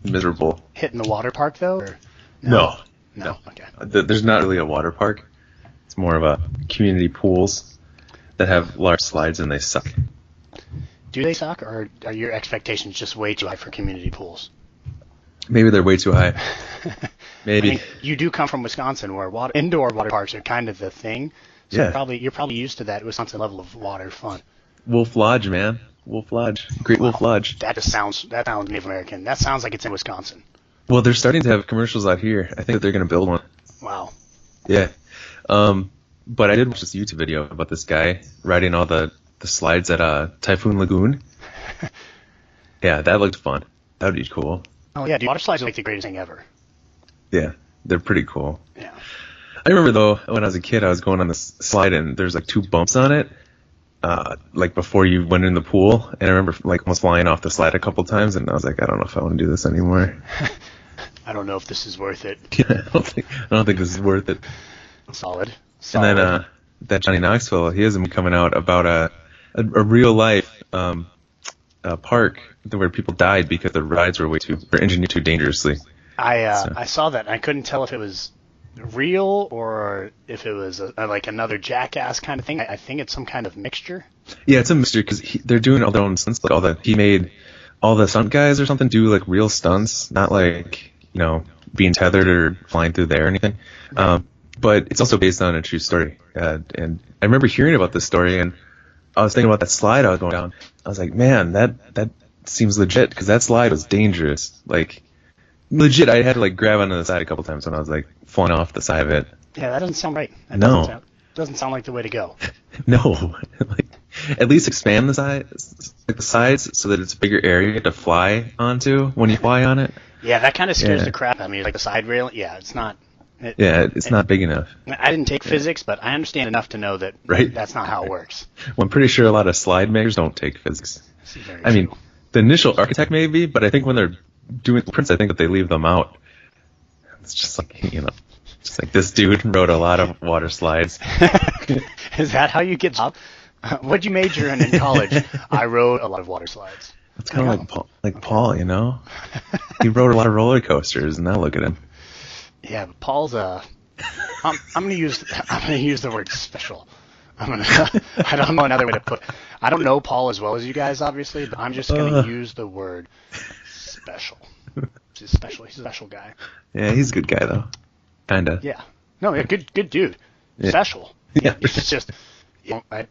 miserable. Hitting the water park, though? Or? No. Okay. There's not really a water park. It's more of a community pools that have large slides and they suck. Do they suck, or are your expectations just way too high for community pools? Maybe they're way too high. Maybe. I mean, you do come from Wisconsin, where indoor water parks are kind of the thing. So yeah. you're probably used to that Wisconsin level of water fun. Wolf Lodge, man. Wolf Lodge. Great Wolf Lodge. That sounds Native American. That sounds like it's in Wisconsin. Well, they're starting to have commercials out here. I think that they're going to build one. Wow. Yeah. But I did watch this YouTube video about this guy riding all the slides at Typhoon Lagoon. Yeah, that looked fun. That would be cool. Oh, yeah, dude, water slides are like the greatest thing ever. Yeah, they're pretty cool. Yeah. I remember, though, when I was a kid, I was going on this slide, and there's, like, 2 bumps on it, like, before you went in the pool. And I remember, like, almost flying off the slide a couple times, and I was like, I don't know if I want to do this anymore. I don't know if this is worth it. Yeah, I don't think this is worth it. Solid. And then that Johnny Knoxville, he has a movie coming out about a real-life park where people died because the rides were engineered too dangerously. I saw that, and I couldn't tell if it was real or if it was like another Jackass kind of thing. I think it's some kind of mixture. Yeah, it's a mixture because they're doing all their own stunts. Like he made all the stunt guys or something do like real stunts, not like being tethered or flying through the air or anything. But it's also based on a true story. And I remember hearing about this story, and I was thinking about that slide I was going down. I was like, man, that seems legit, because that slide was dangerous. Like, legit, I had to like grab onto the side a couple times when I was like flying off the side of it. Yeah, that doesn't sound right. Doesn't sound like the way to go. No, like at least expand the sides so that it's a bigger area to fly onto when you fly on it. Yeah, that kind of scares the crap out of me. Like the side rail. Yeah, it's not. It's not big enough. I didn't take physics, but I understand enough to know that that's not how it works. Well, I'm pretty sure a lot of slide makers don't take physics. I mean, the initial architect maybe, but I think when they're doing prints, I think that they leave them out. It's just like, just like this dude wrote a lot of water slides. Is that how you get job? What'd you major in college? I wrote a lot of water slides. It's kind of like Paul, He wrote a lot of roller coasters, and now look at him. Yeah, but Paul's I'm gonna use the word special. I don't know another way to put it. I don't know Paul as well as you guys, obviously, but I'm just gonna use the word special. He's special. He's a special guy. Yeah, he's a good guy though. Kinda. Yeah. No, yeah, good dude. Yeah. Special. Yeah. It's just I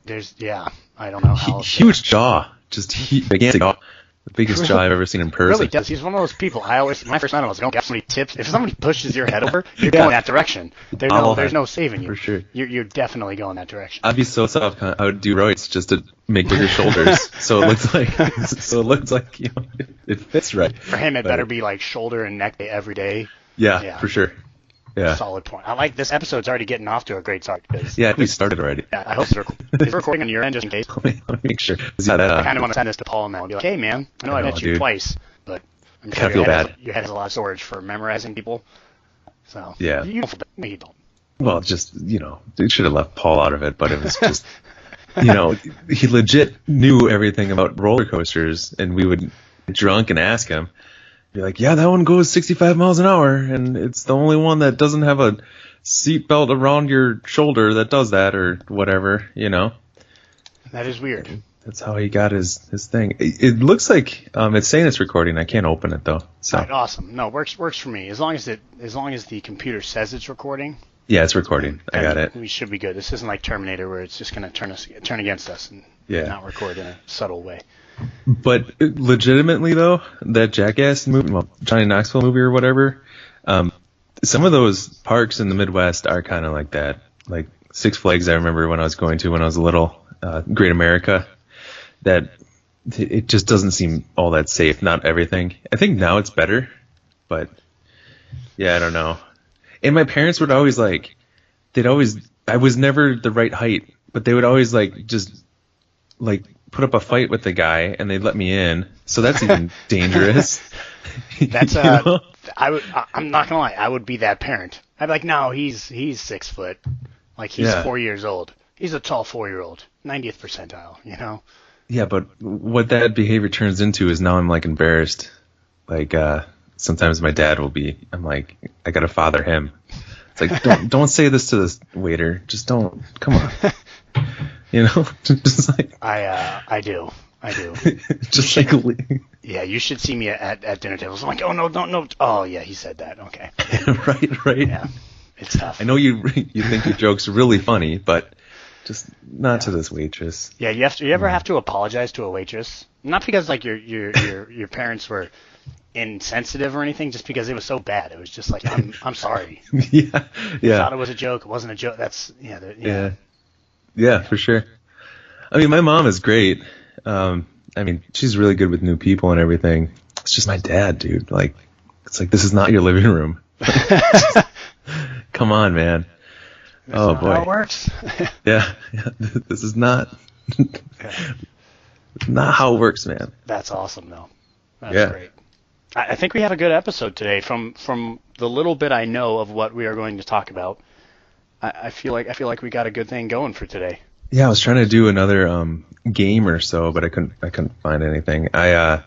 don't know how. Huge jaw, just gigantic jaw. The biggest jaw I've ever seen in person. Really does. He's one of those people. When I first met him, I was like, "Don't somebody tips." If somebody pushes your head over, you're going that direction. There's no saving you. For sure. You're definitely going that direction. I'd be so soft. I would do roids just to make bigger shoulders, so it looks like it fits right. For him, it better be like shoulder and neck day every day. Yeah, for sure. Yeah. Solid point. I like this episode's already getting off to a great start. Yeah, we started already. Yeah, I hope it's recording on your end just in case. Let me make sure. I kind of want to send this to Paul now and be like, hey, man, I know I met you twice, but I'm sure your head has a lot of storage for memorizing people. So, yeah. You don't. Well, just, they should have left Paul out of it, but it was just, he legit knew everything about roller coasters, and we would get drunk and ask him. Be like, yeah, that one goes 65 miles an hour, and it's the only one that doesn't have a seat belt around your shoulder that does that, or whatever, That is weird. That's how he got his thing. It looks like it's saying it's recording. I can't open it though. So. Right, awesome. No, works for me. As long as the computer says it's recording. Yeah, it's recording. I got it. We should be good. This isn't like Terminator where it's just going to turn against us and not record in a subtle way. But legitimately, though, that Jackass movie, Johnny Knoxville movie or whatever, some of those parks in the Midwest are kind of like that. Like Six Flags, I remember when I was going to when I was little, Great America, that it just doesn't seem all that safe. Not everything. I think now it's better, but yeah, I don't know. And my parents would always I was never the right height, but they would always put up a fight with the guy, and they'd let me in. So that's even dangerous. That's I'm not gonna lie, I would be that parent. I'd be like, no, he's 6 foot, like he's 4 years old. He's a tall 4-year-old, 90th percentile, Yeah, but what that behavior turns into is now I'm embarrassed. sometimes my dad will be. I'm like, I gotta father him. It's like, don't say this to this waiter. Just don't. Come on. Just like I do. just like yeah, you should see me at dinner tables. I'm like, oh no, don't no. Oh yeah, he said that. Okay. right. Yeah, it's tough. I know you think your joke's really funny, but just not to this waitress. Yeah, you ever have to apologize to a waitress? Not because like your parents were insensitive or anything, just because it was so bad. It was just like, I'm sorry. Yeah. I thought it was a joke. It wasn't a joke. That's Yeah, for sure. I mean, my mom is great. I mean, she's really good with new people and everything. It's just my dad, dude. Like, it's like, this is not your living room. Come on, man. That's boy. How it works. yeah. This is not not how it works, man. That's awesome, though. That's great. I think we have a good episode today. From the little bit I know of what we are going to talk about, I feel like we got a good thing going for today. Yeah, I was trying to do another game or so, but I couldn't find anything. I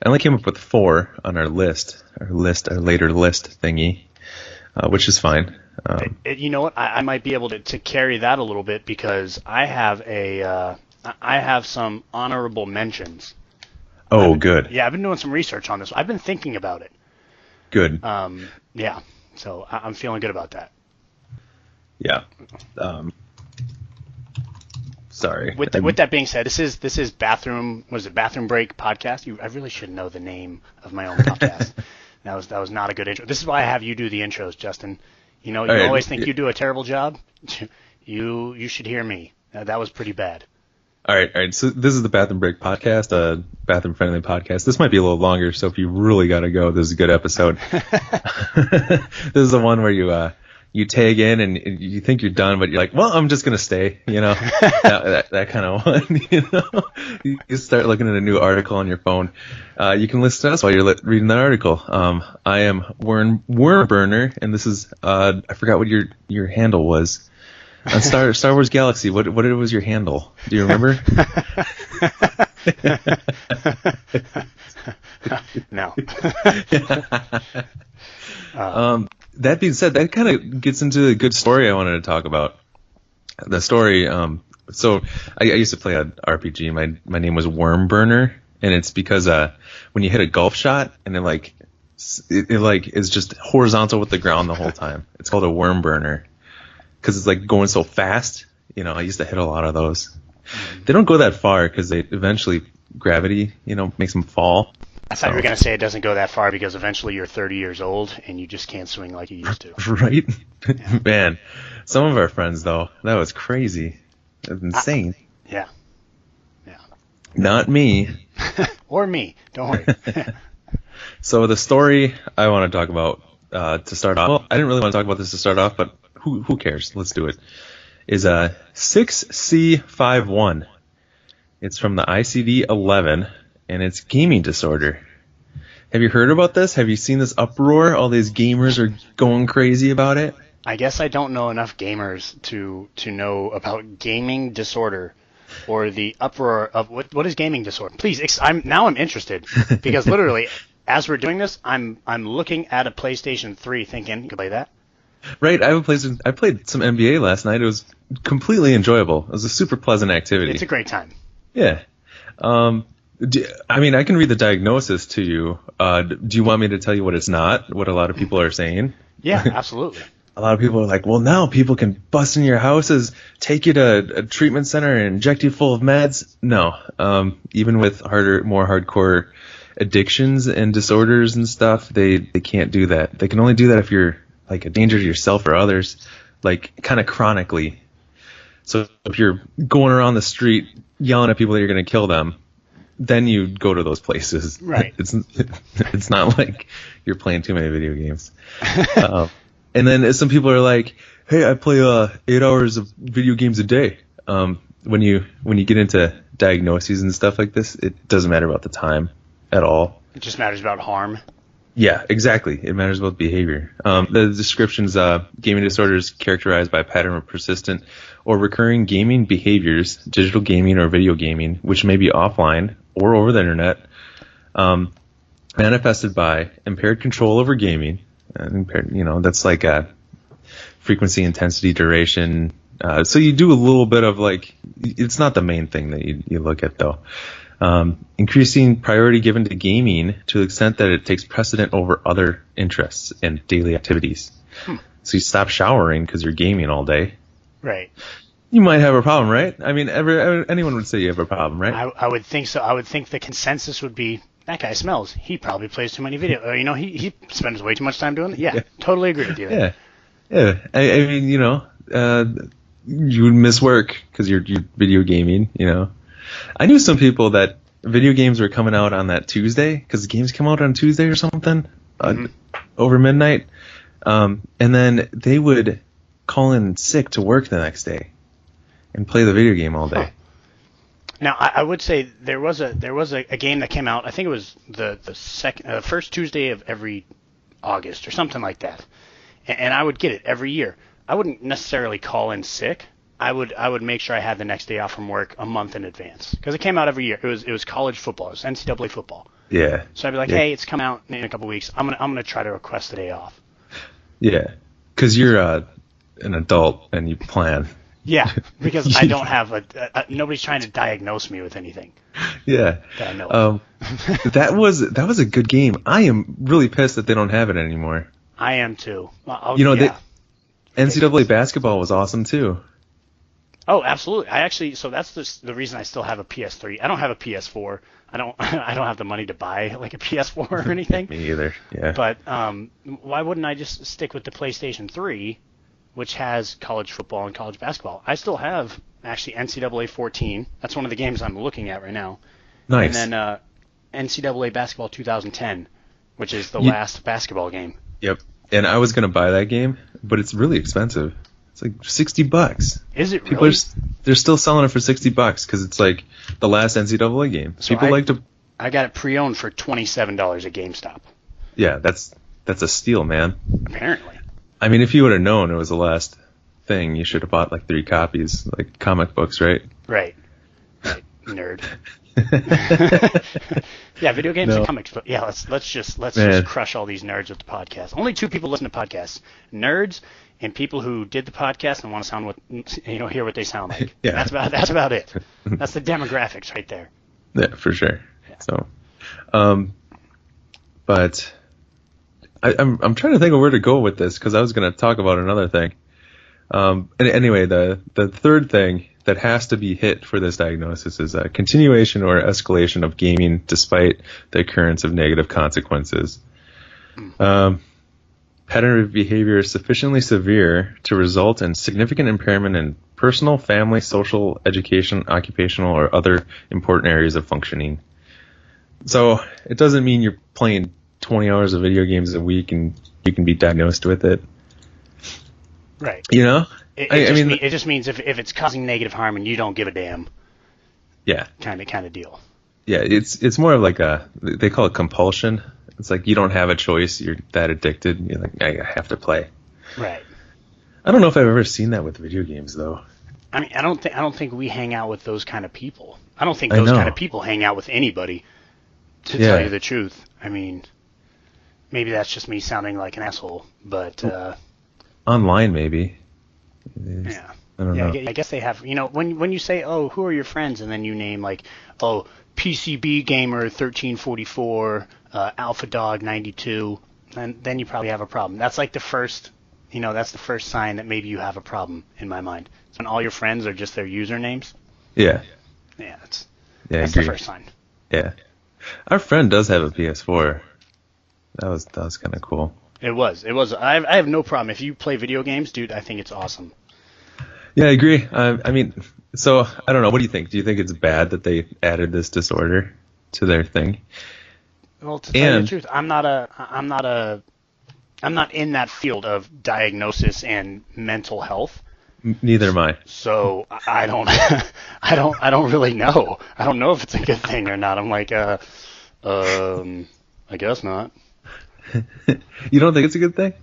only came up with 4 on our later list thingy, which is fine. You know what? I might be able to carry that a little bit because I have some honorable mentions. Oh, good. Yeah, I've been doing some research on this. I've been thinking about it. Good. Yeah. So I'm feeling good about that. Yeah. Sorry. With that being said, this is bathroom break podcast. I really should know the name of my own podcast. that was not a good intro. This is why I have you do the intros, Justin. You always think you do a terrible job. You should hear me. That was pretty bad. All right. So this is the Bathroom Break podcast, a bathroom-friendly podcast. This might be a little longer, so if you really got to go, this is a good episode. This is the one where you tag in and you think you're done, but you're like, well, I'm just gonna stay. That kind of one. You start looking at a new article on your phone. You can listen to us while you're reading that article. I am Wormburner, and this is I forgot what your handle was. On Star Wars Galaxy, what was your handle? Do you remember? No. That being said, that kind of gets into a good story I wanted to talk about. The story, so I used to play an RPG. My name was Wormburner, and it's because when you hit a golf shot and it is just horizontal with the ground the whole time. It's called a Wormburner. Because it's like going so fast, I used to hit a lot of those. They don't go that far because they eventually gravity, makes them fall. I thought you were going to say it doesn't go that far because eventually you're 30 years old and you just can't swing like you used to. Right? Yeah. Man, some of our friends though, that was crazy. It was insane. Yeah. Not me. Or me. Don't worry. So the story I want to talk about to start off. Well, I didn't really want to talk about this to start off, but who cares? Let's do it. Is 6C51. It's from the ICD-11, and it's gaming disorder. Have you heard about this? Have you seen this uproar? All these gamers are going crazy about it. I guess I don't know enough gamers to know about gaming disorder or the uproar of what is gaming disorder. Please, I'm interested because literally as we're doing this, I'm looking at a PlayStation 3 thinking, you can play that. Right, I played some NBA last night. It was completely enjoyable. It was a super pleasant activity. It's a great time. Yeah. I mean, I can read the diagnosis to you. Do you want me to tell you what it's not? What a lot of people are saying? Yeah, absolutely. A lot of people are like, well, now people can bust in your houses, take you to a treatment center and inject you full of meds. No. Even with more hardcore addictions and disorders and stuff, they can't do that. They can only do that if you're like a danger to yourself or others, like kind of chronically. So if you're going around the street yelling at people that you're going to kill them, then you go to those places. Right. It's not like you're playing too many video games. And then some people are like, hey, I play 8 hours of video games a day. When you get into diagnoses and stuff like this, it doesn't matter about the time at all. It just matters about harm. Yeah, exactly. It matters about behavior. The description's gaming disorders characterized by a pattern of persistent or recurring gaming behaviors, digital gaming or video gaming, which may be offline or over the internet, manifested by impaired control over gaming. Impaired, that's like a frequency, intensity, duration. So you do a little bit of it's not the main thing that you look at though. Increasing priority given to gaming to the extent that it takes precedent over other interests and daily activities. So you stop showering because you're gaming all day. Right. You might have a problem, right? I mean, anyone would say you have a problem, right? I would think so. I would think the consensus would be, that guy smells. He probably plays too many video. He spends way too much time doing it. Yeah, totally agree with you there. Yeah. I mean, you would miss work because you're video gaming, I knew some people that video games were coming out on that Tuesday because the games come out on Tuesday or something over midnight. And then they would call in sick to work the next day and play the video game all day. Huh. Now, I would say there was a game that came out. I think it was the first Tuesday of every August or something like that. And I would get it every year. I wouldn't necessarily call in sick. I would make sure I had the next day off from work a month in advance because it came out every year. It was college football. It was NCAA football. Yeah. So I'd be like, hey, it's come out in a couple weeks. I'm gonna try to request the day off. Yeah, because you're an adult and you plan. Yeah, because I don't have nobody's trying to diagnose me with anything. Yeah. That I know of. that was a good game. I am really pissed that they don't have it anymore. I am too. NCAA basketball was awesome too. Oh, absolutely. So that's the reason I still have a PS3. I don't have a PS4. I don't have the money to buy a PS4 or anything. Me either. Yeah. But why wouldn't I just stick with the PlayStation 3, which has college football and college basketball? I still have actually NCAA 14. That's one of the games I'm looking at right now. Nice. And then NCAA basketball 2010, which is the last basketball game. Yep. And I was gonna buy that game, but it's really expensive. It's like $60. Is it really? They're still selling it for $60 because it's like the last NCAA game. So I got it pre-owned for $27 at GameStop. Yeah, that's a steal, man. Apparently. I mean, if you would have known it was the last thing, you should have bought 3 copies, like comic books, right? Right. Nerd. Yeah, video games and comics, but yeah, let's just crush all these nerds with the podcast. Only 2 people listen to podcasts: nerds and people who did the podcast and want to sound hear what they sound like. Yeah, that's about it. That's the demographics right there. Yeah, for sure. Yeah. So, but I'm trying to think of where to go with this because I was going to talk about another thing. And anyway, the third thing that has to be hit for this diagnosis is a continuation or escalation of gaming despite the occurrence of negative consequences. Pattern of behavior is sufficiently severe to result in significant impairment in personal, family, social, education, occupational, or other important areas of functioning. So it doesn't mean you're playing 20 hours of video games a week and you can be diagnosed with it. Right. It just means if it's causing negative harm and you don't give a damn. Yeah. Kind of deal. Yeah, it's more of like they call it compulsion. It's like you don't have a choice. You're that addicted. You're like, I have to play. Right. I don't know if I've ever seen that with video games though. I mean, I don't think we hang out with those kind of people. I don't think those kind of people hang out with anybody. To tell you the truth, I mean, maybe that's just me sounding like an asshole, but online maybe. Yeah. I don't know. I guess they have. When you say, "Oh, who are your friends?" and then you name PCB Gamer 1344, Alpha Dog 92, and then you probably have a problem. That's like the first, that's the first sign that maybe you have a problem in my mind. It's when all your friends are just their usernames. Yeah. Yeah, that's the first sign. Yeah. Our friend does have a PS4. That was kind of cool. It was. I have no problem. If you play video games, dude, I think it's awesome. Yeah, I agree. I mean, so I don't know. What do you think? Do you think it's bad that they added this disorder to their thing? Well, to tell you the truth, I'm not in that field of diagnosis and mental health. Neither am I. So I don't really know. I don't know if it's a good thing or not. I'm like, I guess not. You don't think it's a good thing?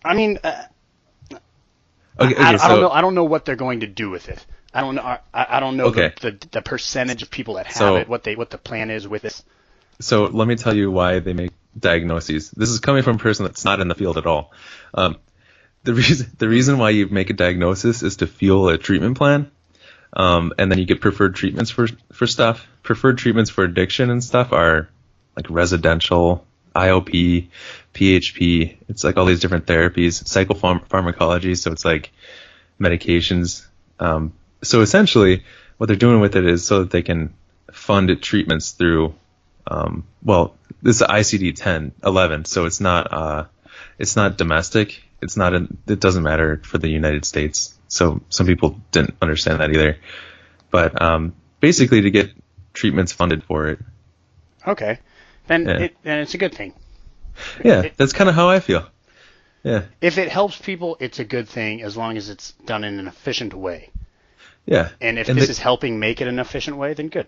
I mean, okay, I don't know what they're going to do with it. I don't know. I don't know okay. the percentage of people that have it. What the plan is with it. So let me tell you why they make diagnoses. This is coming from a person that's not in the field at all. The reason why you make a diagnosis is to fuel a treatment plan. And then you get preferred treatments for stuff. Preferred treatments for addiction and stuff are like residential, IOP, PHP. It's like all these different therapies, psychopharmacology. So it's like medications. So essentially what they're doing with it is so that they can fund treatments through, this is ICD-10, 11. So it's not domestic. It doesn't matter for the United States. So some people didn't understand that either. But basically to get treatments funded for it. Okay. Then it's a good thing. Yeah, that's kind of how I feel. Yeah. If it helps people, it's a good thing as long as it's done in an efficient way. Yeah. And if this is helping make it an efficient way, then good.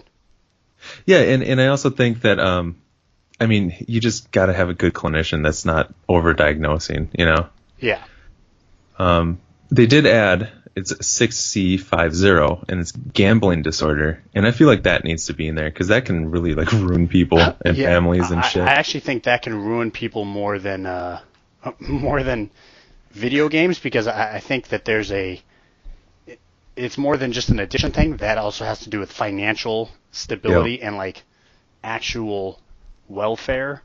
Yeah, and I also think that, you just got to have a good clinician that's not over-diagnosing, you know? Yeah. They did add, it's 6C50, and it's gambling disorder. And I feel like that needs to be in there, because that can really, ruin people and families and shit. I actually think that can ruin people more than video games, because I think that it's more than just an addiction thing. That also has to do with financial stability and, actual welfare.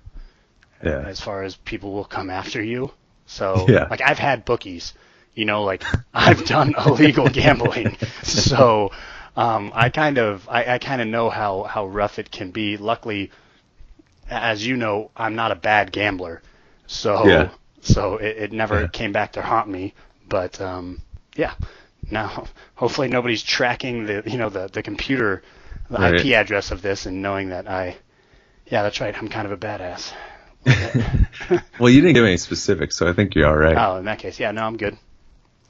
Yeah. As far as people will come after you. So, I've had bookies, I've done illegal gambling. So, I kind of know how rough it can be. Luckily, as you know, I'm not a bad gambler. So, it never came back to haunt me. But, now, hopefully nobody's tracking the computer, the IP address of this and knowing that that's right, I'm kind of a badass. Well, you didn't give any specifics, so I think you're all right. Oh, in that case, no, I'm good.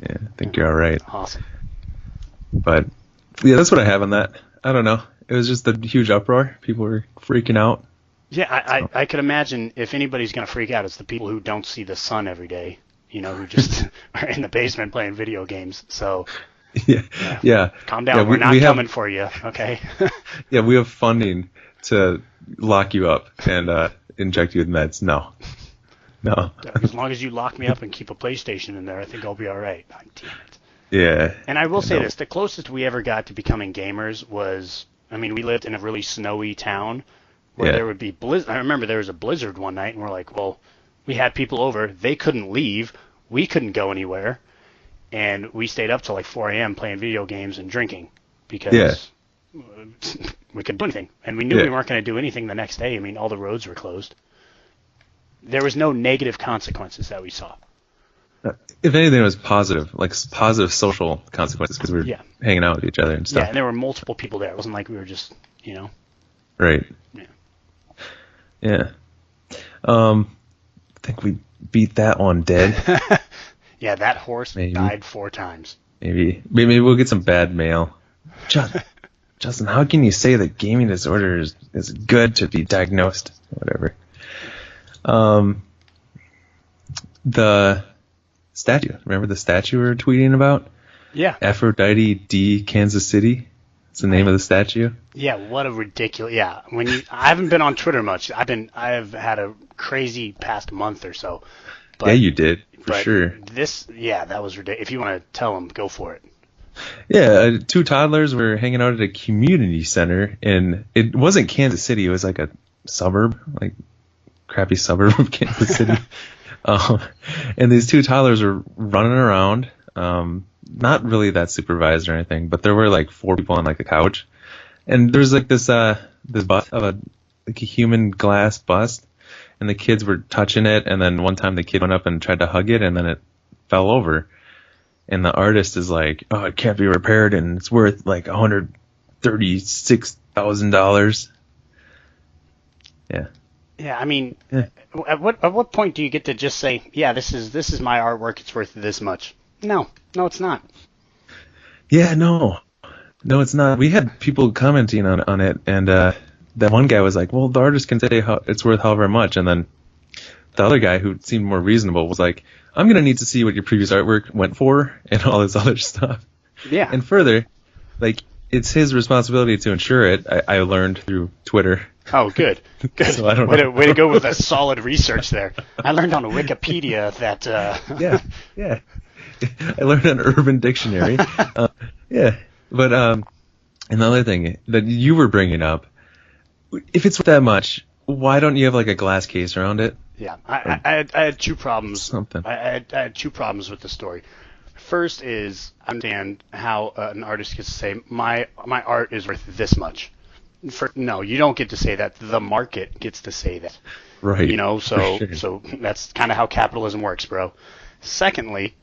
Yeah, I think you're all right. Awesome. But, that's what I have on that. I don't know. It was just a huge uproar. People were freaking out. Yeah, I could imagine if anybody's going to freak out, it's the people who don't see the sun every day, who just are in the basement playing video games. So, yeah. Calm down. We're not coming for you, okay? Yeah, we have funding to lock you up and inject you with meds. No. As long as you lock me up and keep a PlayStation in there, I think I'll be all right. Oh, damn it. Yeah. And I will say this. The closest we ever got to becoming gamers was, we lived in a really snowy town where there would be blizzard. I remember there was a blizzard one night, and we're like, well, we had people over. They couldn't leave. We couldn't go anywhere. And we stayed up till 4 a.m. playing video games and drinking because we couldn't do anything. And we knew we weren't going to do anything the next day. All the roads were closed. There was no negative consequences that we saw. If anything, it was positive, positive social consequences because we were hanging out with each other and stuff. Yeah, and there were multiple people there. It wasn't like we were just, Right. Yeah. I think we beat that one dead. Yeah, that horse died 4 times. Maybe we'll get some bad mail. Justin, how can you say that gaming disorder is good to be diagnosed? Whatever. The statue. Remember the statue we were tweeting about? Yeah. Aphrodite D. Kansas City. It's the name of the statue. Yeah, what a ridiculous. Yeah, I haven't been on Twitter much. I've had a crazy past month or so. But, yeah, you did for sure. That was ridiculous. If you want to tell them, go for it. Yeah, 2 toddlers were hanging out at a community center, and it wasn't Kansas City. It was a suburb, crappy suburb of Kansas City. And these 2 toddlers were running around, not really that supervised or anything, but there were 4 people on a couch, and there's this bust of a human glass bust, and the kids were touching it, and then one time the kid went up and tried to hug it, and then it fell over, and the artist is like, oh, it can't be repaired, and it's worth $136,000. Yeah. Yeah, At what point do you get to just say, yeah, this is my artwork, it's worth this much? No, it's not. Yeah, no, it's not. We had people commenting on it, and that one guy was like, well, the artist can say it's worth however much, and then the other guy, who seemed more reasonable, was like, I'm going to need to see what your previous artwork went for and all this other stuff. Yeah. And further, it's his responsibility to insure it, I learned through Twitter. Oh, good. Good. So I don't way know. way to go with a solid research there. I learned on Wikipedia that. Yeah. I learned an Urban Dictionary. Yeah. But another thing that you were bringing up, if it's that much, why don't you have like a glass case around it? Yeah, I had two problems. Something. I had two problems with the story. First is I understand how an artist gets to say my art is worth this much. No, you don't get to say that. The market gets to say that. Right. You know, so For sure. so that's kind of how capitalism works, bro. Secondly,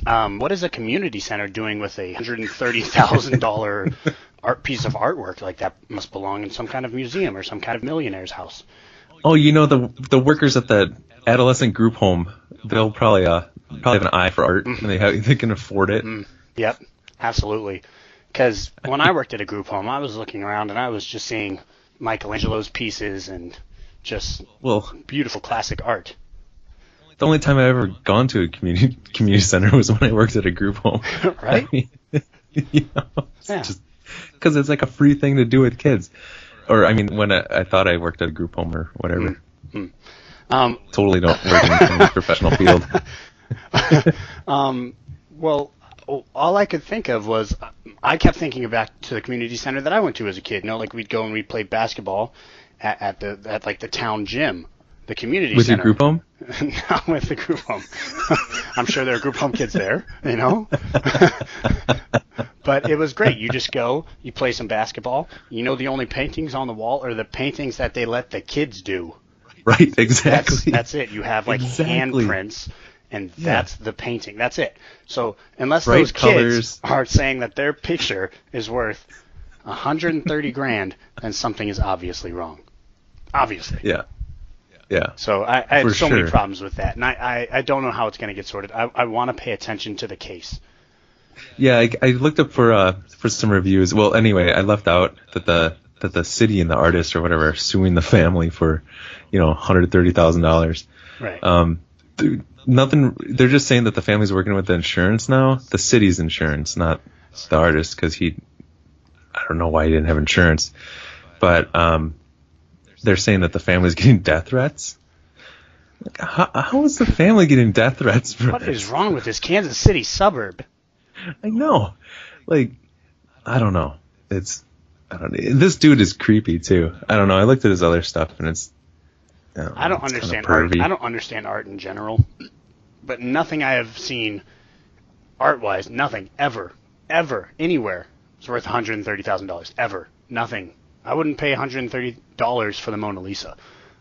what is a community center doing with a $130,000 art piece of artwork? Like that must belong in some kind of museum or some kind of millionaire's house. Oh, you know, the workers at the adolescent group home, they'll probably have an eye for art, and they can afford it. Yep, absolutely. Because when I worked at a group home, I was looking around and I was just seeing Michelangelo's pieces and just beautiful classic art. The only time I've ever gone to a community center was when I worked at a group home. Right? I mean, you know, Yeah. just because it's like a free thing to do with kids. Or, I mean, when I thought I worked at a group home or whatever. Totally don't work in the professional field. Well, all I could think of was I kept thinking back to the community center that I went to as a kid. You know, like we'd go and we'd play basketball at like the town gym, the community With center. your group home? Not with the group home. I'm sure there are group home kids there, you know. But it was great. You just go, you play some basketball. You know, the only paintings on the wall are the paintings that they let the kids do. Right, exactly. That's it. You have like handprints, and that's the painting. That's it. So unless those kids are saying that their picture is worth $130,000, then something is obviously wrong. Obviously. Yeah. Yeah. So I had so many sure. problems with that, and I don't know how it's going to get sorted. I want to pay attention to the case. Yeah, I looked up for some reviews. Well, anyway, I left out that the city and the artist or whatever are suing the family for, $130,000. Right. Nothing. They're just saying that the family's working with the insurance now, the city's insurance, not the artist, because I don't know why he didn't have insurance, but they're saying that the family's getting death threats. Like, how is the family getting death threats for What this? is wrong with this Kansas City suburb? I know. Like, I don't know. This dude is creepy too. I don't know. I looked at his other stuff and I don't understand art. I don't understand art in general, but nothing I have seen art-wise, nothing ever, anywhere is worth $130,000 ever. Nothing. I wouldn't pay $130 for the Mona Lisa.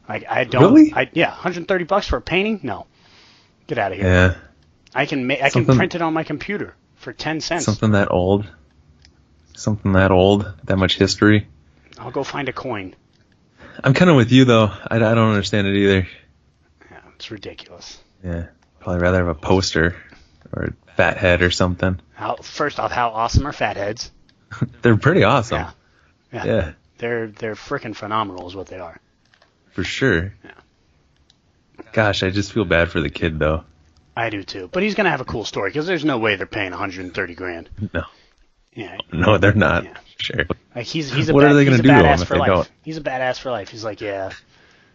Like I don't. Really? $130 for a painting? No. Get out of here. Yeah. I can print it on my computer for 10 cents. Something that old. That much history. I'll go find a coin. I'm kind of with you though. I don't understand it either. Yeah, it's ridiculous. Yeah. Probably rather have a poster or a fat head or something. First off, how awesome are fat heads? They're pretty awesome. Yeah. They're freaking phenomenal is what they are. For sure. Yeah. Gosh, I just feel bad for the kid though. I do too. But he's going to have a cool story because there's no way they're paying $130,000. No. Yeah. No, they're not. Yeah. Sure. Like he's a What are they going to do to him if for they life. don't? He's a badass for life. He's like, yeah,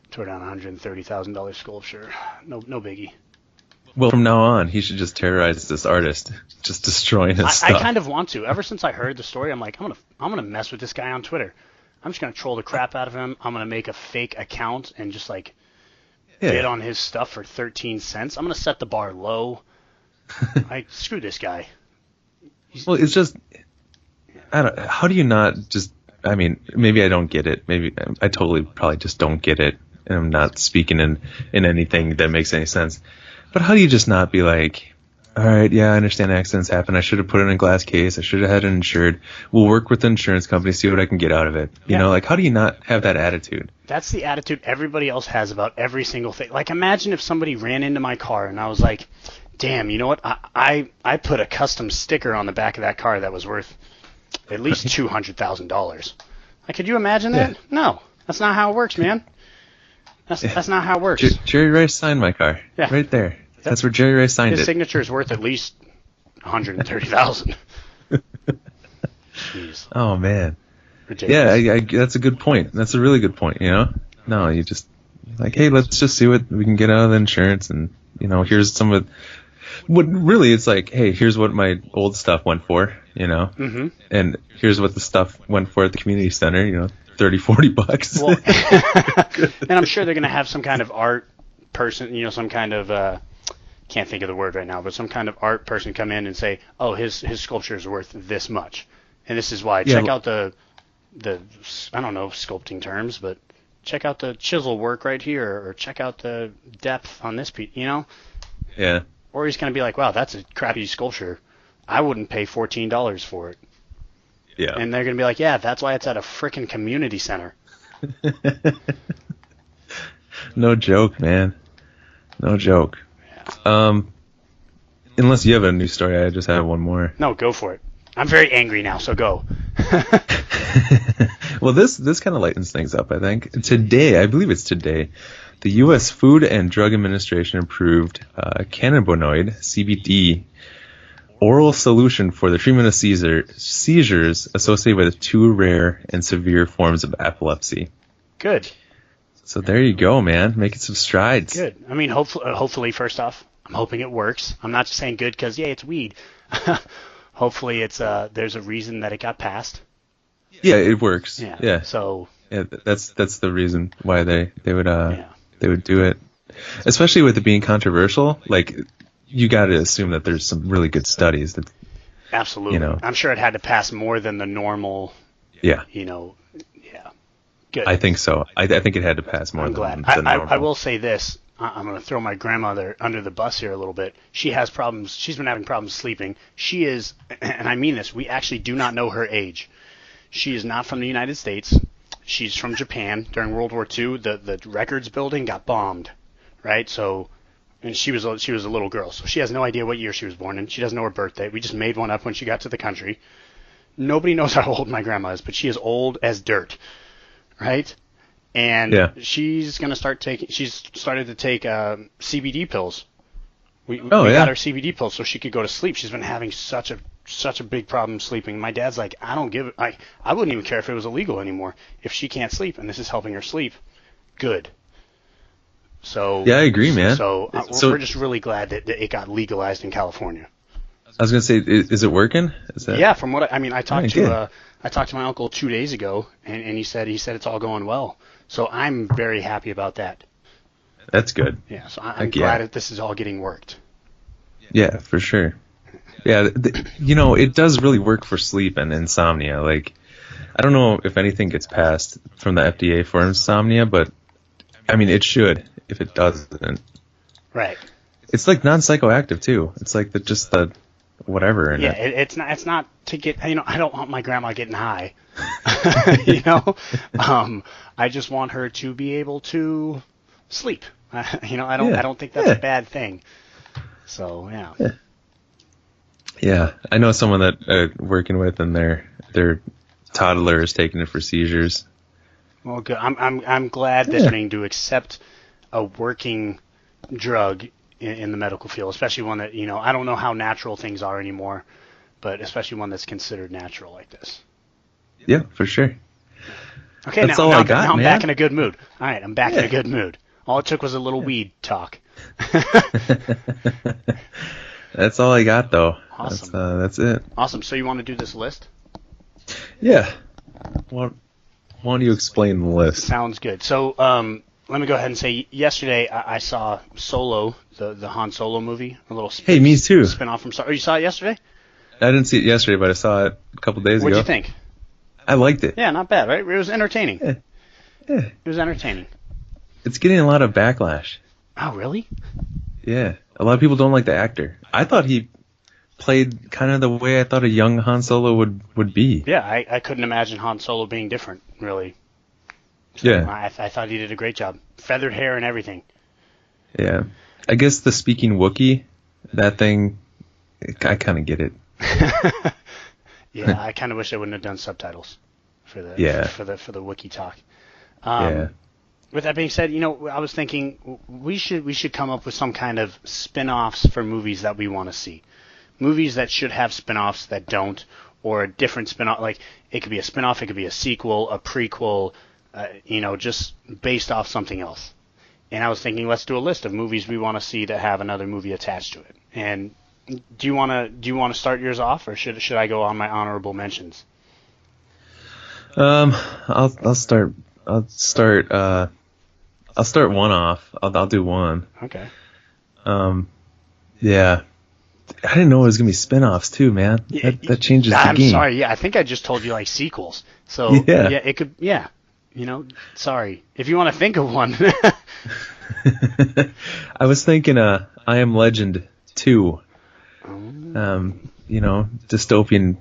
tore down $130,000 sculpture. No biggie. Well, from now on, he should just terrorize this artist, just destroying his stuff. I kind of want to. Ever since I heard the story, I'm like, I'm gonna mess with this guy on Twitter. I'm just gonna troll the crap out of him. I'm gonna make a fake account and just like bid on his stuff for 13 cents. I'm gonna set the bar low. Screw this guy. Well, it's just, how do you not just, I mean, maybe I don't get it. Maybe I totally probably just don't get it. And I'm not speaking in anything that makes any sense. But how do you just not be like, all right, yeah, I understand accidents happen. I should have put it in a glass case. I should have had it insured. We'll work with the insurance company, see what I can get out of it. You know, like, how do you not have that attitude? That's the attitude everybody else has about every single thing. Like, imagine if somebody ran into my car and I was like, damn, you know what? I put a custom sticker on the back of that car that was worth at least $200,000. Like, could you imagine that? No, that's not how it works, man. That's not how it works. Jerry Rice signed my car. Yeah. Right there. That's where Jerry Rice signed it. His signature is worth at least $130,000. Jeez. Oh man. Ridiculous. Yeah, that's a good point. That's a really good point, you know? No, you just, like, hey, let's just see what we can get out of the insurance, and, you know, here's some of, what really it's like, hey, here's what my old stuff went for, you know? Mm-hmm. And here's what the stuff went for at the community center, you know, $30-$40. Well, and I'm sure they're going to have some kind of art person, you know, some kind of, can't think of the word right now, but some kind of art person come in and say, oh, his sculpture is worth this much. And this is why. Check out the I don't know sculpting terms, but check out the chisel work right here, or check out the depth on this piece, you know? Yeah. Or he's going to be like, wow, that's a crappy sculpture. I wouldn't pay $14 for it. Yeah. And they're going to be like, yeah, that's why it's at a frickin' community center. No joke, man. No joke. Yeah. Unless you have a new story, I just have one more. No, go for it. I'm very angry now, so go. Well, this kind of lightens things up, I think. Today, I believe it's today, the U.S. Food and Drug Administration approved cannabinoid, CBD, oral solution for the treatment of seizures associated with 2 rare and severe forms of epilepsy. Good. So there you go, man. Making some strides. Good. I mean, hopefully, first off, I'm hoping it works. I'm not just saying good because, yeah, it's weed. Hopefully, there's a reason that it got passed. Yeah, it works. Yeah. So. Yeah, that's the reason why they would do it, especially with it being controversial. Like, you got to assume that there's some really good studies that. Absolutely. You know. I'm sure it had to pass more than the normal. Yeah. You know. Yeah. Good. I think so. I think it had to pass more. I'm than glad. normal. I will say this. I'm going to throw my grandmother under the bus here a little bit. She has problems. She's been having problems sleeping. She is, and I mean this, we actually do not know her age. She is not from the United States. She's from Japan. During World War II, the records building got bombed, right? So, and she was a little girl, so she has no idea what year she was born in. She doesn't know her birthday. We just made one up when she got to the country. Nobody knows how old my grandma is, but she is old as dirt, right? And she's going to start taking, she's started to take CBD pills. We got her CBD pills so she could go to sleep. She's been having such a big problem sleeping. My dad's like, I wouldn't even care if it was illegal anymore. If she can't sleep and this is helping her sleep, good. So yeah, I agree, man. So we're just really glad that it got legalized in California. I was gonna say, is it working? Yeah, from what I talked to my uncle 2 days ago, and he said it's all going well. So I'm very happy about that. That's good. Yeah, so I'm glad that this is all getting worked. Yeah, for sure. Yeah, it does really work for sleep and insomnia. Like, I don't know if anything gets passed from the FDA for insomnia, but I mean, it should if it doesn't. Right. It's like non-psychoactive too. It's like just the whatever in it. It's not to get. I don't want my grandma getting high. I just want her to be able to sleep. I don't think that's a bad thing. So yeah. Yeah, I know someone that working with, and their toddler is taking it for seizures. Well, good. I'm glad that they're going to accept a working drug in the medical field, especially one that I don't know how natural things are anymore, but especially one that's considered natural like this. Yeah, for sure. Okay, that's all I got, now I'm man. back in a good mood. All right, I'm back in a good mood. All it took was a little weed talk. That's all I got, though. Awesome. That's it. Awesome. So you want to do this list? Yeah. Why don't you explain the list? Sounds good. So let me go ahead and say, yesterday I saw Solo, the Han Solo movie, a little me too. Spin-off from Star. Oh, you saw it yesterday? I didn't see it yesterday, but I saw it a couple days ago. What'd you think? I liked it. Yeah, not bad, right? It was entertaining. Yeah. It was entertaining. It's getting a lot of backlash. Oh, really? Yeah. A lot of people don't like the actor. I thought he played kind of the way I thought a young Han Solo would be. Yeah, I couldn't imagine Han Solo being different, really. So yeah. I thought he did a great job. Feathered hair and everything. Yeah. I guess the speaking Wookiee, that thing, I kind of get it. Yeah, I kind of wish I wouldn't have done subtitles for the Wookiee talk. With that being said, I was thinking we should come up with some kind of spin-offs for movies that we want to see. Movies that should have spin-offs that don't, or a different spin-off. Like, it could be a spin-off, it could be a sequel, a prequel, just based off something else. And I was thinking, let's do a list of movies we want to see that have another movie attached to it. And do you want to start yours off, or should I go on my honorable mentions? I'll start one off. I'll do one. Okay. Yeah. I didn't know it was gonna be spin-offs too, man. That changes the game. I'm sorry. Yeah, I think I just told you like sequels. So yeah, it could. Yeah, sorry. If you want to think of one. I was thinking, I Am Legend 2. Dystopian.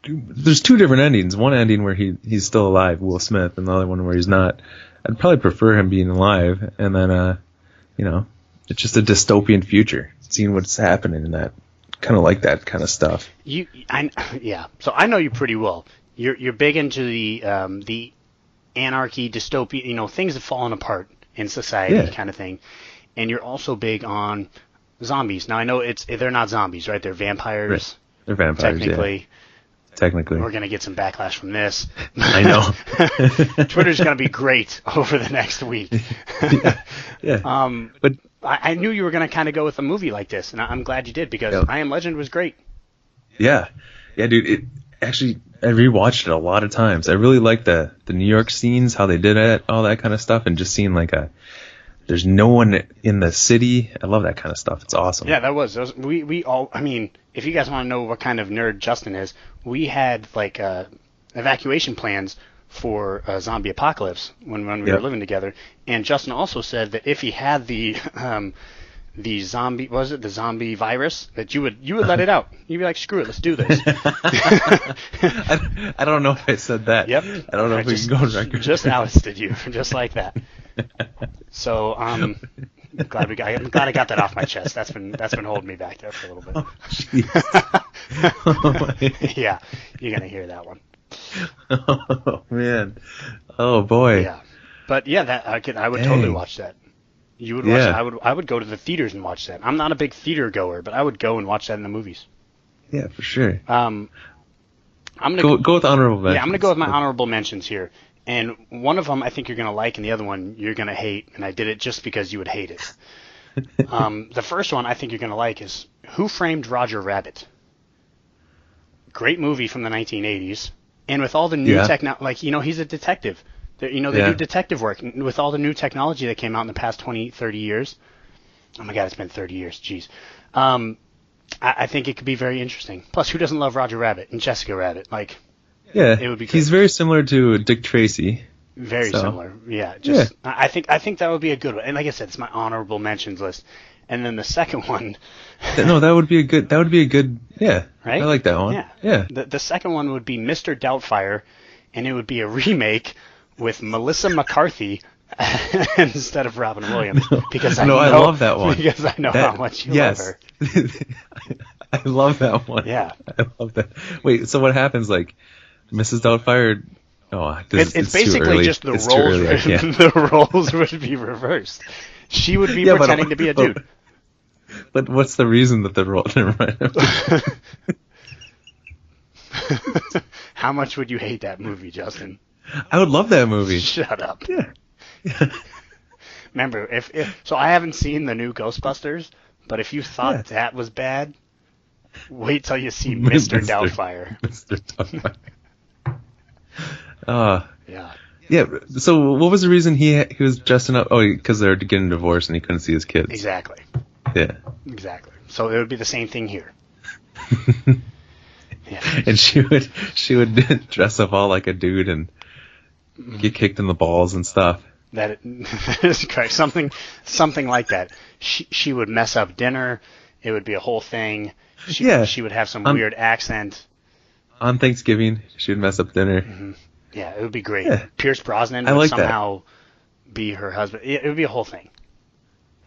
There's two different endings. One ending where he's still alive, Will Smith, and the other one where he's not. I'd probably prefer him being alive, and then it's just a dystopian future, seeing what's happening in that. Kind of like that kind of stuff. So I know you pretty well. You're big into the anarchy, dystopia, things that falling apart in society kind of thing, and you're also big on zombies. Now I know they're not zombies, right? They're vampires. Right. They're vampires. Technically. We're going to get some backlash from this. I know. Twitter's going to be great over the next week. Yeah. But I knew you were going to kind of go with a movie like this, and I'm glad you did, because I Am Legend was great. Yeah. Yeah, dude. I rewatched it a lot of times. I really like the New York scenes, how they did it, all that kind of stuff, and just seeing there's no one in the city. I love that kind of stuff. It's awesome. Yeah, that was. We all, if you guys want to know what kind of nerd Justin is, we had evacuation plans for a zombie apocalypse when we were living together. And Justin also said that if he had the zombie, the zombie virus, that you would let it out. You'd be like, screw it, let's do this. I don't know if I said that. Yep. I don't know if we can go on record. Just ousted you, just like that. So I'm glad I got that off my chest. That's been holding me back there for a little bit. Oh, jeez. Yeah, you're gonna hear that one. Oh man. Oh boy. Yeah, but yeah, I would totally watch that. You would watch that. I would go to the theaters and watch that. I'm not a big theater goer, but I would go and watch that in the movies. Yeah, for sure. I'm gonna go with honorable mentions. Yeah, I'm gonna go with my honorable mentions here. And one of them I think you're going to like, and the other one you're going to hate, and I did it just because you would hate it. The first one I think you're going to like is Who Framed Roger Rabbit? Great movie from the 1980s. And with all the new technology, he's a detective. They do detective work. And with all the new technology that came out in the past 20, 30 years. Oh my God, it's been 30 years. Jeez. I think it could be very interesting. Plus, who doesn't love Roger Rabbit and Jessica Rabbit? Yeah, it would be. He's very similar to Dick Tracy. Very similar. Yeah. I think that would be a good one. And like I said, it's my honorable mentions list. And then the second one. No, that would be a good. Yeah. Right. I like that one. Yeah. The second one would be Mr. Doubtfire, and it would be a remake with Melissa McCarthy instead of Robin Williams. Because I love that one. Because I know how much you love her. I love that one. Yeah. I love that. Wait, so what happens? Mrs. Doubtfire. Oh, it's basically just the roles. The roles would be reversed. She would be pretending to be a dude. But what's the reason that the role? Never mind. How much would you hate that movie, Justin? I would love that movie. Shut up. Yeah. Remember, so I haven't seen the new Ghostbusters, but if you thought that was bad, wait till you see Mr. Doubtfire. Mr. Doubtfire. Yeah. Yeah. So what was the reason he was dressing up? Oh, because they're getting divorced and he couldn't see his kids. Exactly. Yeah. Exactly. So it would be the same thing here. Yeah. And she would dress up all like a dude and get kicked in the balls and stuff. That is correct. Something like that. She would mess up dinner. It would be a whole thing. She would have some weird accent. On Thanksgiving, she would mess up dinner. Mm-hmm. Yeah, it would be great. Yeah. Pierce Brosnan would somehow be her husband. It would be a whole thing.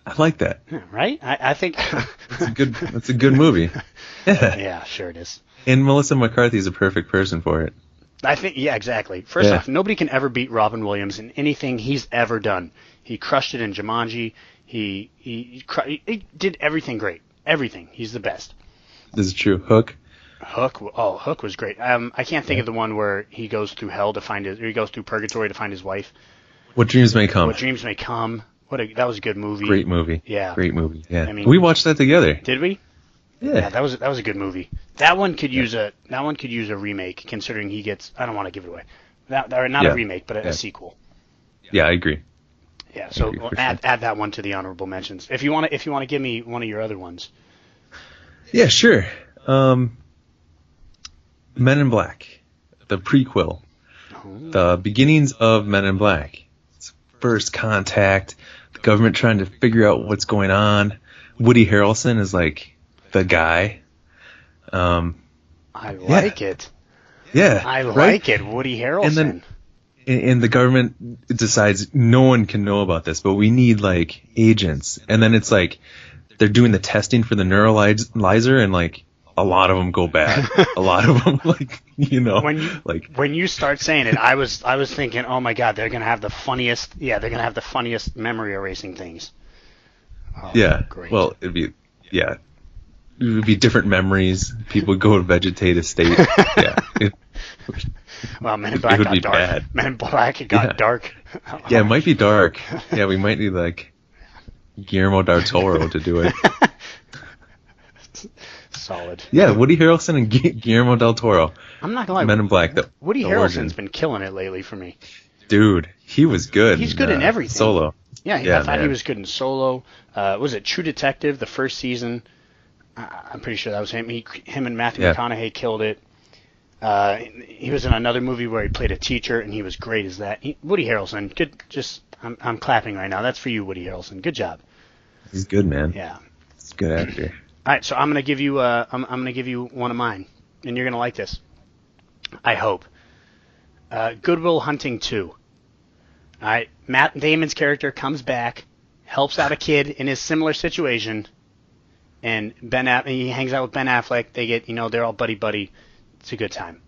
I like that. Yeah, right? I think it's a good movie. Yeah. Yeah, sure it is. And Melissa McCarthy is a perfect person for it. I think, exactly. First off, nobody can ever beat Robin Williams in anything he's ever done. He crushed it in Jumanji. He did everything great. Everything. He's the best. This is true. Hook. Hook was great. I can't think of the one where he goes through hell to find his, or he goes through purgatory to find his wife. What Dreams May Come. What Dreams May Come. That was a good movie. Great movie. Yeah. Great movie. Yeah. I mean, we watched that together. Did we? Yeah. That was a good movie. That one could use a remake, considering he gets. I don't want to give it away. A remake, but a sequel. Yeah, I agree. Yeah, so add that one to the honorable mentions. If you want to give me one of your other ones. Yeah, sure. Men in Black, the prequel, the beginnings of Men in Black. It's first contact, the government trying to figure out what's going on. Woody Harrelson is like the guy. I like it. Yeah, I like it, Woody Harrelson. And the government decides no one can know about this, but we need like agents. And then it's like they're doing the testing for the neuralizer, and like a lot of them go bad. A lot of them, like, you know, when you start saying it, I was thinking, oh my god, they're gonna have the funniest memory erasing things. Oh, yeah. Great. Well, it would be different memories. People go to vegetative state. Yeah. Well, Men in Black got dark. Bad. Men in Black got dark. Yeah, it might be dark. Yeah, we might need like Guillermo del Toro to do it. Solid. Yeah, Woody Harrelson and Guillermo del Toro. I'm not gonna lie. Men in Black. Woody Harrelson's been killing it lately for me. Dude, he was good. He's good in everything. Solo. Yeah, I thought he was good in Solo. Was it True Detective, the first season? I'm pretty sure that was him. Him and Matthew McConaughey killed it. He was in another movie where he played a teacher, and he was great as that. Woody Harrelson, good. I'm clapping right now. That's for you, Woody Harrelson. Good job. He's good, man. Yeah. He's a good actor. All right, so I'm gonna give you one of mine, and you're gonna like this. I hope. Good Will Hunting 2. All right, Matt Damon's character comes back, helps out a kid in his similar situation, and he hangs out with Ben Affleck. They get, they're all buddy. It's a good time.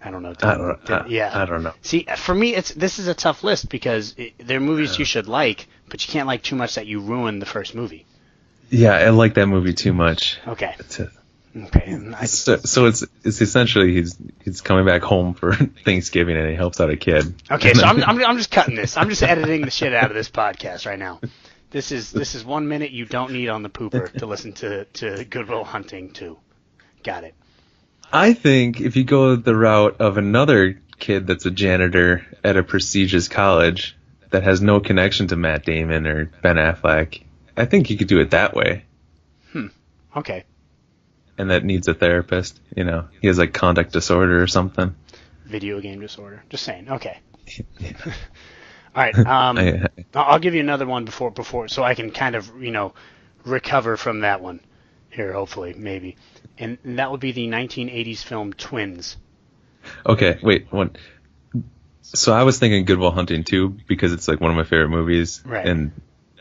I don't know. I don't know. See, for me, this is a tough list because they're movies you should like, but you can't like too much that you ruin the first movie. Yeah, I like that movie too much. Okay. Okay. So it's essentially he's coming back home for Thanksgiving and he helps out a kid. Okay, so I'm just cutting this. I'm just editing the shit out of this podcast right now. This is 1 minute you don't need on the pooper to listen to Good Will Hunting 2. Got it. I think if you go the route of another kid that's a janitor at a prestigious college that has no connection to Matt Damon or Ben Affleck, I think you could do it that way. Okay. And that needs a therapist. He has like conduct disorder or something. Video game disorder. Just saying. Okay. All right. I'll give you another one before, so I can kind of recover from that one here, hopefully, maybe. And that would be the 1980s film Twins. Okay, wait. So I was thinking Good Will Hunting 2 because it's like one of my favorite movies, right? And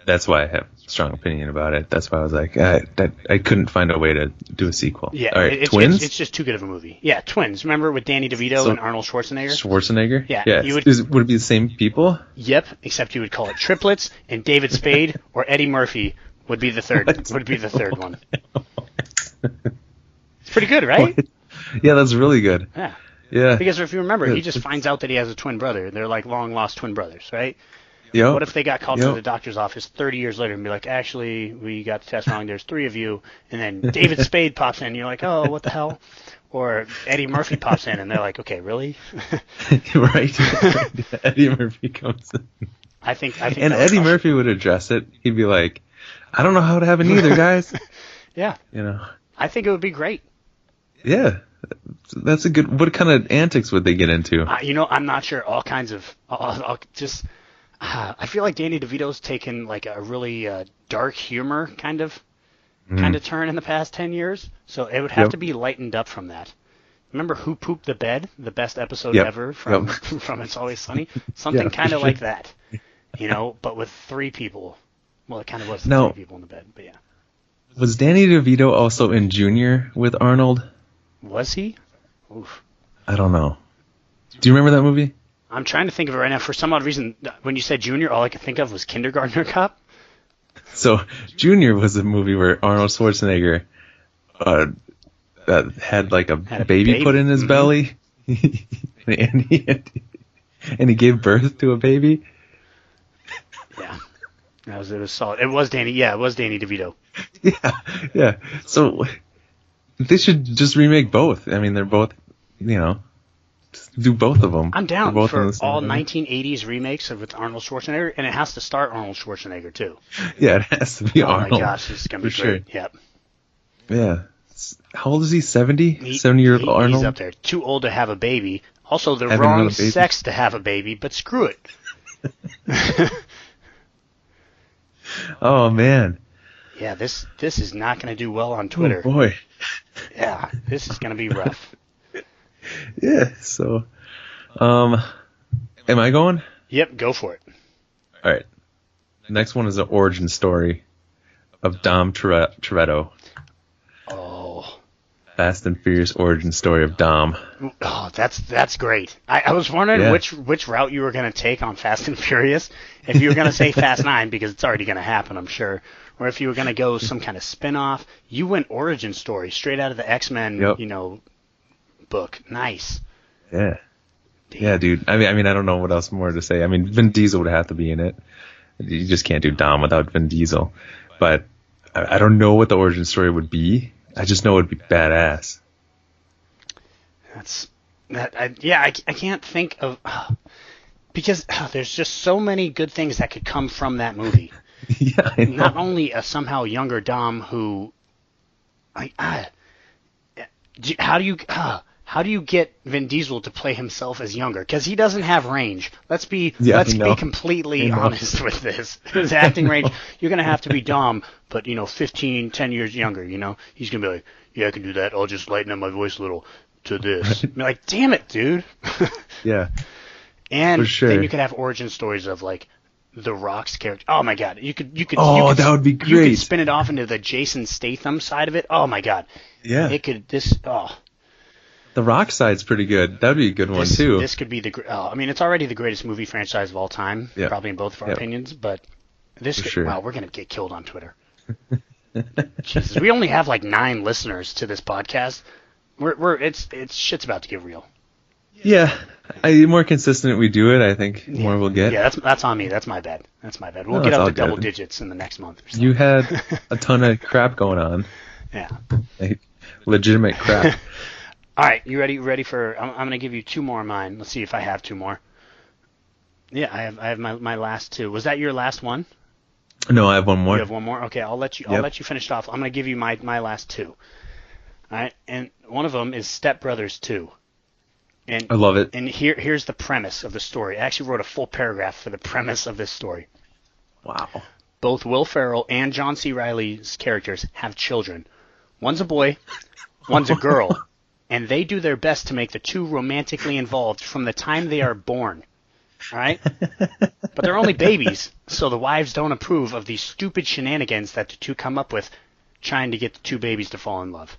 that's why I have a strong opinion about it. That's why I was like, I couldn't find a way to do a sequel. Yeah, all right, Twins. It's just too good of a movie. Yeah, Twins. Remember with Danny DeVito and Arnold Schwarzenegger? Schwarzenegger. Yeah. Would it be the same people? Yep, except you would call it triplets, and David Spade or Eddie Murphy would be the third. Would be the third one. It's pretty good, right? Yeah, that's really good. Yeah. Yeah. Because if you remember, he just finds out that he has a twin brother. They're like long lost twin brothers, right? Yeah. What if they got called to the doctor's office 30 years later and be like, actually, we got the test wrong. There's 3 of you. And then David Spade pops in. And you're like, oh, what the hell? Or Eddie Murphy pops in. And they're like, okay, really? Right. Eddie Murphy comes in. I think. And Eddie Murphy would address it. He'd be like, I don't know how it happened either, guys. Yeah. I think it would be great. Yeah. That's a good. What kind of antics would they get into? I'm not sure. All kinds of. I feel like Danny DeVito's taken like a really dark humor kind of turn in the past 10 years. So it would have to be lightened up from that. Remember Who Pooped the Bed? The best episode ever from It's Always Sunny. Something kind of like that. But with 3 people. Well, it kind of was 3 people in the bed, but yeah. Was Danny DeVito also in Junior with Arnold? Was he? Oof. I don't know. Do you remember that movie? I'm trying to think of it right now. For some odd reason, when you said Junior, all I could think of was Kindergartner Cop. So, Junior was a movie where Arnold Schwarzenegger that had like a Had a baby put in his Mhm. belly, and he gave birth to a baby. Yeah. It was solid. It was Danny. Yeah, it was Danny DeVito. Yeah. So they should just remake both. I mean, they're both, just do both of them. I'm They're down both in for the same all movie. 1980s remakes with Arnold Schwarzenegger, and it has to start Arnold Schwarzenegger too. Yeah, it has to be Oh Arnold. my gosh, this is gonna be for great. sure. Yep. Yeah. How old is he? 70? 70-year-old Arnold? He's up there. Too old to have a baby. Also, the Having wrong another baby? sex to have a baby, but screw it. Oh, man. Yeah, this is not going to do well on Twitter. Oh, boy. Yeah, this is going to be rough. Yeah, so, am I going? Yep, go for it. All right. Next one is an origin story of Dom Toretto. Oh. Fast and Furious origin story of Dom. Oh, that's great. I was wondering Yeah. which route you were going to take on Fast and Furious. If you were going to say Fast 9, because it's already going to happen, I'm sure. Or if you were going to go some kind of spin-off. You went origin story, straight out of the X-Men, Yep. Book. Nice. Yeah. Yeah, dude. I mean, I don't know what else more to say. I mean, Vin Diesel would have to be in it. You just can't do Dom without Vin Diesel. But I don't know what the origin story would be. I just know it would be badass. I can't think of because there's just so many good things that could come from that movie. Yeah, I know. Not only a somehow younger Dom who, how do you get Vin Diesel to play himself as younger? Because he doesn't have range. Let's be completely honest with this. His acting range, you're gonna have to be Dom, but 15, 10 years younger. He's gonna be like, yeah, I can do that. I'll just lighten up my voice a little to this. Right. Like, damn it, dude. Yeah. And for sure. then you could have origin stories of like The Rock's character. Oh my God, you could. Oh, that would be great. You could spin it off into the Jason Statham side of it. Oh my God. Yeah. It could. The Rock side's pretty good. That'd be a good one too. This could be it's already the greatest movie franchise of all time, probably in both of our opinions. But wow, we're gonna get killed on Twitter. Jesus, we only have like 9 listeners to this podcast. It's shit's about to get real. Yeah, the more consistent we do it, I think more we'll get. Yeah, that's on me. That's my bad. We'll get up to double digits in the next month or so. You had a ton of crap going on. Yeah. Like, legitimate crap. All right, you ready for? I'm going to give you 2 more of mine. Let's see if I have 2 more. Yeah, I have my last 2. Was that your last one? No, I have one more. You have one more? Okay, I'll let you finish it off. I'm going to give you my last 2. All right, and one of them is Step Brothers 2. And I love it. And here's the premise of the story. I actually wrote a full paragraph for the premise of this story. Wow. Both Will Ferrell and John C. Reilly's characters have children. One's a boy, one's a girl, and they do their best to make the 2 romantically involved from the time they are born. All right? But they're only babies, so the wives don't approve of these stupid shenanigans that the 2 come up with trying to get the 2 babies to fall in love.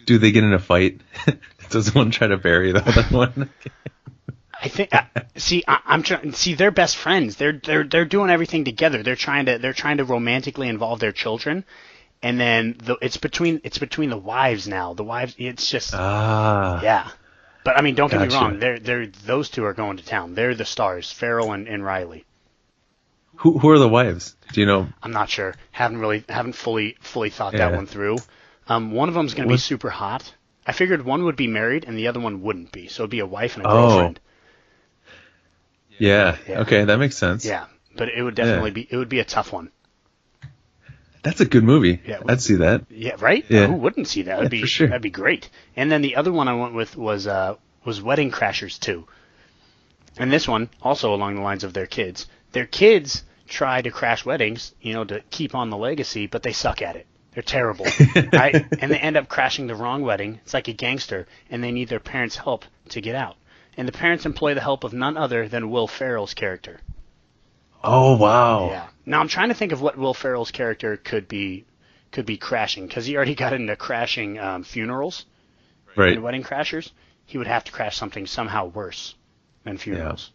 Do they get in a fight? Does one try to bury the other one? I think. I'm trying. See, they're best friends. They're doing everything together. They're trying to romantically involve their children, and then it's between the wives now. The wives. It's just. Yeah. But I mean, don't get me wrong. Those 2 are going to town. They're the stars, Farrell and Riley. Who are the wives? Do you know? I'm not sure. Haven't fully thought that one through. One of them's going to be super hot. I figured one would be married and the other one wouldn't be. So it'd be a wife and a girlfriend. Yeah. Okay, that makes sense. Yeah, but it would definitely be a tough one. That's a good movie. Yeah, I'd see that. Yeah, right? Yeah. Who wouldn't see that? For sure. That'd be great. And then the other one I went with was Wedding Crashers 2. And this one, also along the lines of their kids. Their kids try to crash weddings, to keep on the legacy, but they suck at it. They're terrible, right? And they end up crashing the wrong wedding. It's like a gangster, and they need their parents' help to get out. And the parents employ the help of none other than Will Ferrell's character. Oh, wow. Yeah. Now I'm trying to think of what Will Ferrell's character could be crashing, because he already got into crashing funerals, right? And Wedding Crashers. He would have to crash something somehow worse than funerals.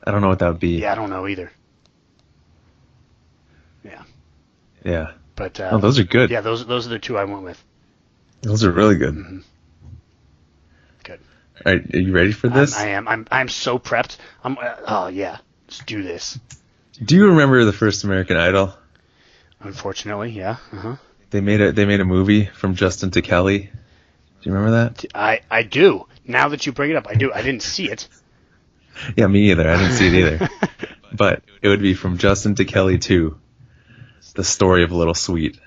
Yeah. I don't know what that would be. Yeah, I don't know either. Yeah. Yeah. But those are good. Yeah, those are the two I went with. Those are really good. Mm-hmm. Good. All right, are you ready for this? I am. I'm so prepped. Oh yeah, let's do this. Do you remember the first American Idol? Unfortunately, yeah. Uh-huh. They made a movie from Justin to Kelly. Do you remember that? I do. Now that you bring it up, I do. I didn't see it. Yeah, me either. I didn't see it either. But it would be From Justin to Kelly 2, the story of Little Sweet.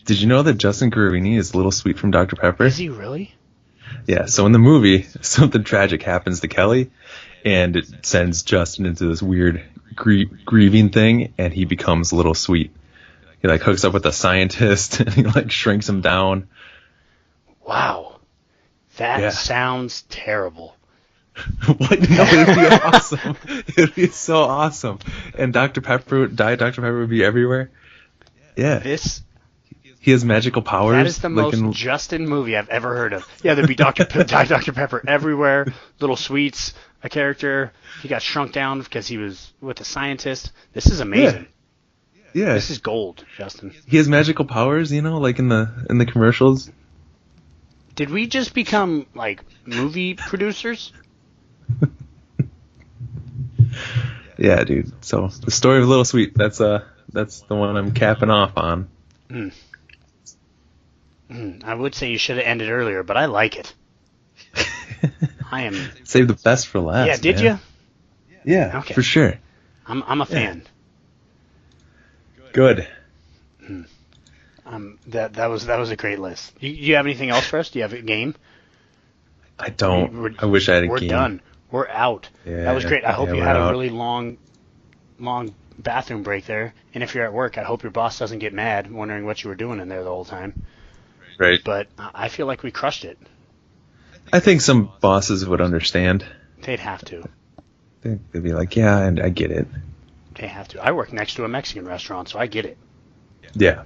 Did you know that Justin Guarini is Little Sweet from Dr. Pepper? Is he really? Yeah, so in the movie, something tragic happens to Kelly, and it sends Justin into this weird grieving thing, and he becomes Little Sweet. He like hooks up with a scientist, and he like shrinks him down. Wow. That sounds terrible. What? No, it'd be awesome. It'd be so awesome. And Dr. Pepper would be everywhere. Yeah. He has magical powers. That is the most Justin movie I've ever heard of. Yeah, there'd be Dr. Pepper everywhere, Little Sweets, a character. He got shrunk down because he was with a scientist. This is amazing. Yeah. This is gold, Justin. He has magical powers, like in the commercials. Did we just become like movie producers? Yeah, dude. So the story of Little Sweet, that's the one I'm capping off on. I would say you should have ended earlier, but I like it. I am. Save the best for last. Yeah, did you? Yeah, okay. For sure. I'm a fan. Good. That was a great list. You have anything else for us? Do you have a game? I don't. I wish I had a game. We're done. We're out. Yeah, that was great. I hope you had out. a really long bathroom break there. And if you're at work, I hope your boss doesn't get mad, wondering what you were doing in there the whole time. Right. But I feel like we crushed it. I think some bosses would understand. They'd have to. They'd be like, yeah, and I get it. They have to. I work next to a Mexican restaurant, so I get it. Yeah.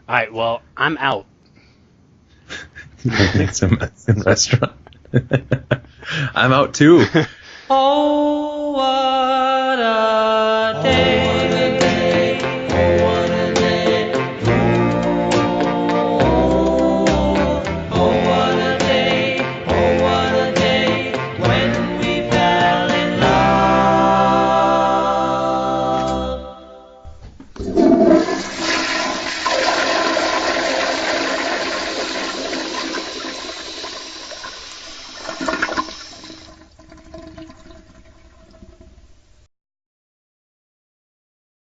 All right, well, I'm out. It's a Mexican restaurant. I'm out too. Oh, what a